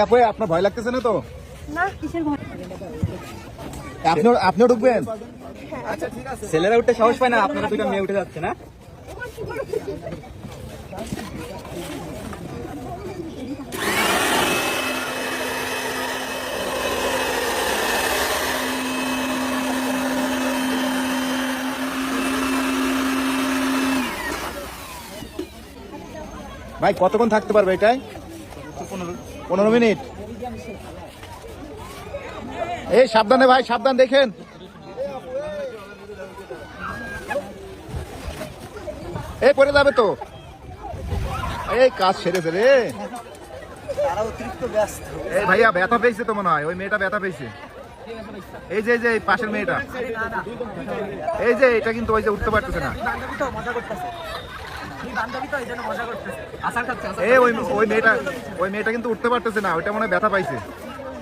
আপনার ভয় লাগতেছে না তো? না, কিসের ভয়? আপনিও ঢুকবেন? আচ্ছা ঠিক আছে। ছেলেরা উঠতে সাহস পায় না, আপনারা দুটো মেয়ে উঠে যাচ্ছে না? ভাই কতক্ষণ থাকতে পারবে এটাই? 15 মিনিট। এই সাবধানে ভাই, সাবধান দেখেন। এই পড়ে যাবে তো। এই কাজ সেরেছে রে। তারা অতিরিক্ত ব্যস্ত। এই ভাইয়া ব্যথা পেয়েছে তো মনে হয়, ওই মেয়েটা ব্যথা পেয়েছে। এই যে এই পাশের মেয়েটা, এই যে এটা কিন্তু ওই যে উঠতে পারতেছে না। ওই মেয়েটা কিন্তু উঠতে পারতেছে না, ওইটা মনে হয় ব্যথা পাইছে।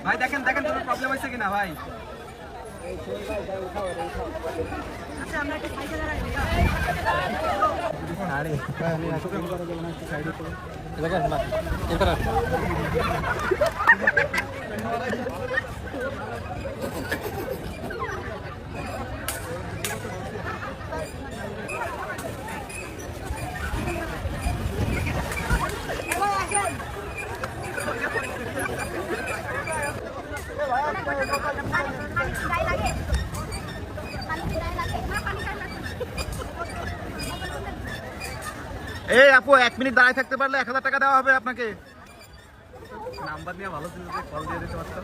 ভাই দেখেন দেখেন কোনো প্রবলেম হয়েছে কিনা ভাই। এই আপু 1 মিনিট দাঁড়ায় থাকতে পারলে 1000 টাকা দেওয়া হবে আপনাকে। নাম্বার নিয়ে ভালো ছিল যে কল দিয়ে দিতে পারতাম।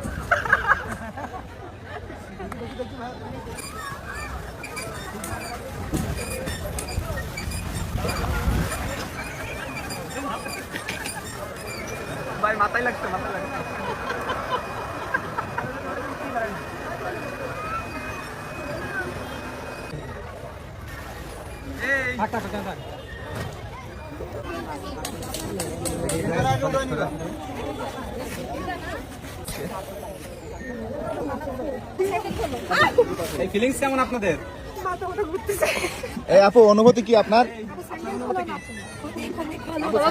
ভাই মাথায় লাগছে, মাথায় লাগছে। এই ফিলিংস কেমন আপনাদের? এই আপু অনুভূতি কি আপনার?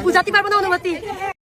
বুঝাতে পারবো না অনুমতি।